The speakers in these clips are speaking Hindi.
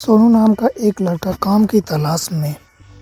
सोनू नाम का एक लड़का काम की तलाश में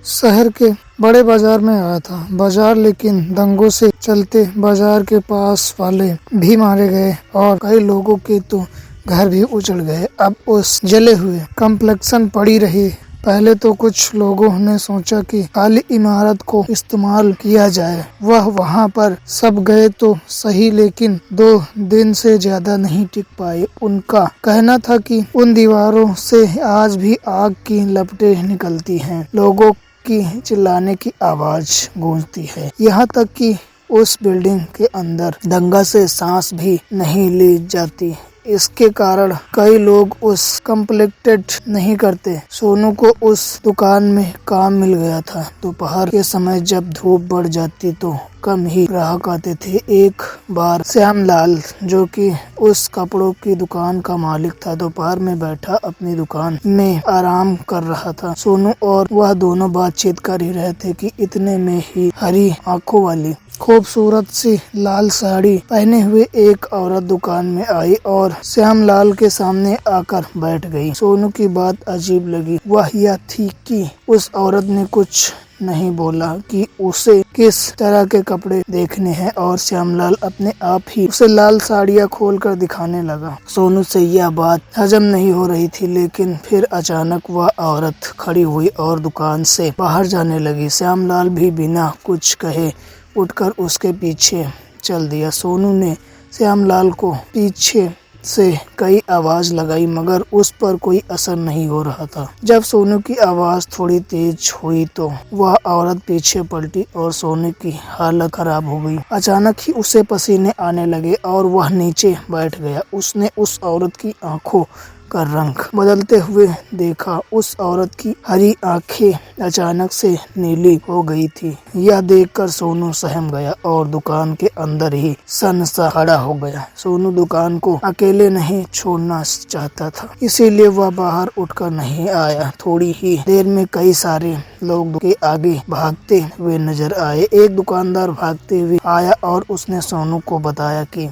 शहर के बड़े बाजार में आया था। बाजार लेकिन दंगों से चलते बाजार के पास वाले भी मारे गए और कई लोगों के तो घर भी उजड़ गए। अब उस जले हुए कॉम्प्लेक्सन पड़ी रही। पहले तो कुछ लोगों ने सोचा कि खाली इमारत को इस्तेमाल किया जाए। वह वहां पर सब गए तो सही, लेकिन 2 दिन से ज्यादा नहीं टिक पाए। उनका कहना था कि उन दीवारों से आज भी आग की लपटें निकलती हैं, लोगों की चिल्लाने की आवाज गूंजती है, यहाँ तक कि उस बिल्डिंग के अंदर दंगा से सांस भी नहीं ली जाती। इसके कारण कई लोग उस कंप्लेक्टेड नहीं करते। सोनू को उस दुकान में काम मिल गया था। दोपहर के समय जब धूप बढ़ जाती तो कम ही ग्राहक आते थे। एक बार श्यामलाल, जो कि उस कपड़ों की दुकान का मालिक था, दोपहर में बैठा अपनी दुकान में आराम कर रहा था। सोनू और वह दोनों बातचीत कर ही रहे थे कि इतने में ही हरी आंखों वाली खूबसूरत सी लाल साड़ी पहने हुए एक औरत दुकान में आई और श्यामलाल के सामने आकर बैठ गई। सोनू की बात अजीब लगी। वह यह थी कि उस औरत ने कुछ नहीं बोला कि उसे किस तरह के कपड़े देखने हैं और श्यामलाल अपने आप ही उसे लाल साड़ियाँ खोलकर दिखाने लगा। सोनू से यह बात हजम नहीं हो रही थी, लेकिन फिर अचानक वह औरत खड़ी हुई और दुकान से बाहर जाने लगी। श्यामलाल भी बिना कुछ कहे उठकर उसके पीछे चल दिया। सोनू ने श्यामलाल को पीछे से कई आवाज लगाई, मगर उस पर कोई असर नहीं हो रहा था। जब सोनू की आवाज थोड़ी तेज हुई तो वह औरत पीछे पलटी और सोनू की हालत खराब हो गई। अचानक ही उसे पसीने आने लगे और वह नीचे बैठ गया। उसने उस औरत की आंखों का रंग बदलते हुए देखा। उस औरत की हरी आंखें अचानक से नीली हो गई थी। यह देखकर सोनू सहम गया और दुकान के अंदर ही सन सा खड़ा हो गया। सोनू दुकान को अकेले नहीं छोड़ना चाहता था, इसीलिए वह बाहर उठकर नहीं आया। थोड़ी ही देर में कई सारे लोग के आगे भागते हुए नजर आए। एक दुकानदार भागते हुए आया और उसने सोनू को बताया कि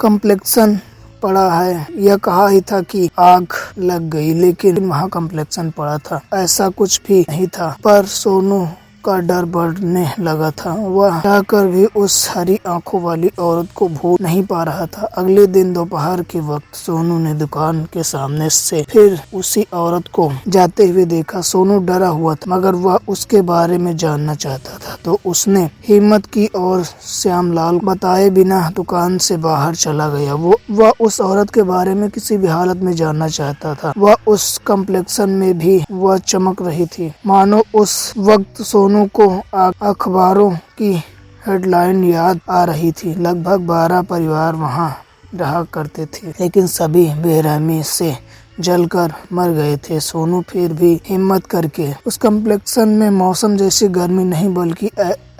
कॉम्प्लेक्सन पड़ा है। यह कहा ही था कि आग लग गई, लेकिन वहाँ कॉम्प्लेक्सन पड़ा था, ऐसा कुछ भी नहीं था। पर सोनू का डर बढ़ने लगा था। वह जाकर भी उस हरी आंखों वाली औरत को भूल नहीं पा रहा था। अगले दिन दोपहर के वक्त सोनू ने दुकान के सामने से फिर उसी औरत को जाते हुए देखा। सोनू डरा हुआ था, मगर वह उसके बारे में जानना चाहता था, तो उसने हिम्मत की और श्यामलाल बताए बिना दुकान से बाहर चला गया। वह उस औरत के बारे में किसी भी हालत में जानना चाहता था। वह उस कॉम्प्लेक्सन में भी वह चमक रही थी, मानो उस वक्त सोनू को अखबारों की हेडलाइन याद आ रही थी। लगभग 12 परिवार वहां रहा करते थे, लेकिन सभी बेरहमी से जलकर मर गए थे। सोनू फिर भी हिम्मत करके उस कॉम्प्लेक्सन में मौसम जैसी गर्मी नहीं, बल्कि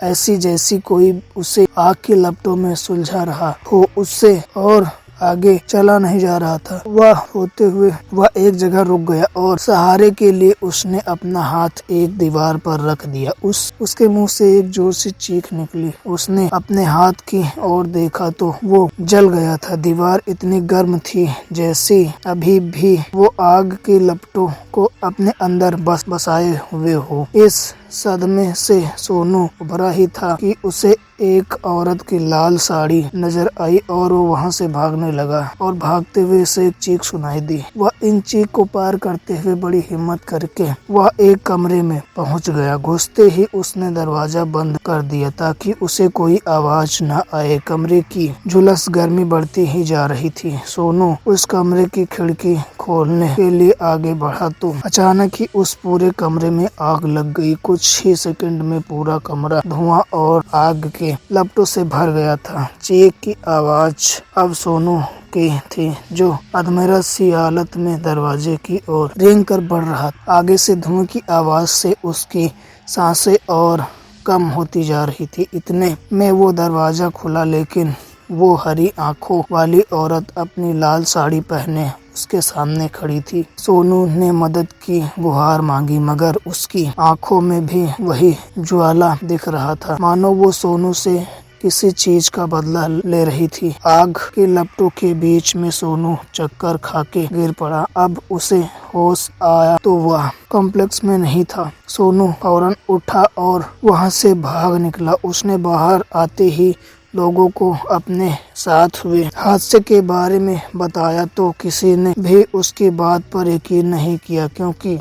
ऐसी जैसी कोई उसे आग की लपटों में सुलझा रहा हो, उससे और आगे चला नहीं जा रहा था। वह होते हुए वह एक जगह रुक गया और सहारे के लिए उसने अपना हाथ एक दीवार पर रख दिया। उसके मुंह से एक जोर से चीख निकली। उसने अपने हाथ की ओर देखा तो वो जल गया था। दीवार इतनी गर्म थी जैसे अभी भी वो आग की लपटों को अपने अंदर बसाए हुए हो। इस सदमे से सोनू उभरा ही था कि उसे एक औरत की लाल साड़ी नजर आई और वो वहां से भागने लगा और भागते हुए उसे एक चीख सुनाई दी। वह इन चीख को पार करते हुए बड़ी हिम्मत करके वह एक कमरे में पहुंच गया। घुसते ही उसने दरवाजा बंद कर दिया ताकि उसे कोई आवाज न आए। कमरे की झुलस गर्मी बढ़ती ही जा रही थी। सोनू उस कमरे की खिड़की खोलने के लिए आगे बढ़ा तो अचानक ही उस पूरे कमरे में आग लग गई। कुछ ही सेकंड में पूरा कमरा धुआं और आग के लपटों से भर गया था। चीख की आवाज अब सोनू की थी, जो अधमरा सी हालत में दरवाजे की ओर रेंग कर बढ़ रहा। आगे से धुएं की आवाज से उसकी सांसें और कम होती जा रही थी। इतने में वो दरवाजा खुला, लेकिन वो हरी आंखों वाली औरत अपनी लाल साड़ी पहने उसके सामने खड़ी थी। सोनू ने मदद की गुहार मांगी, मगर उसकी आंखों में भी वही ज्वाला दिख रहा था, मानो वो सोनू से किसी चीज का बदला ले रही थी। आग के लपटों के बीच में सोनू चक्कर खाके गिर पड़ा। अब उसे होश आया तो वह कॉम्प्लेक्स में नहीं था। सोनू फौरन उठा और वहां से भाग निकला। उसने बाहर आते ही लोगों को अपने साथ हुए हादसे के बारे में बताया तो किसी ने भी उसकी बात पर यकीन नहीं किया, क्योंकि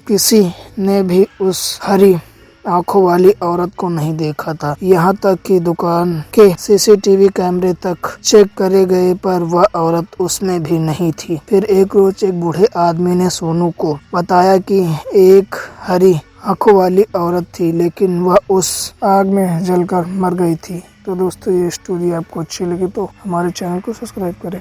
किसी ने भी उस हरी आंखों वाली औरत को नहीं देखा था। यहाँ तक कि दुकान के सीसीटीवी कैमरे तक चेक करे गए पर वह औरत उसमें भी नहीं थी। फिर एक रोज एक बूढ़े आदमी ने सोनू को बताया कि एक हरी आंखों वाली औरत थी, लेकिन वह उस आग में जलकर मर गई थी। तो दोस्तों, ये स्टोरी आपको अच्छी लगी तो हमारे चैनल को सब्सक्राइब करें।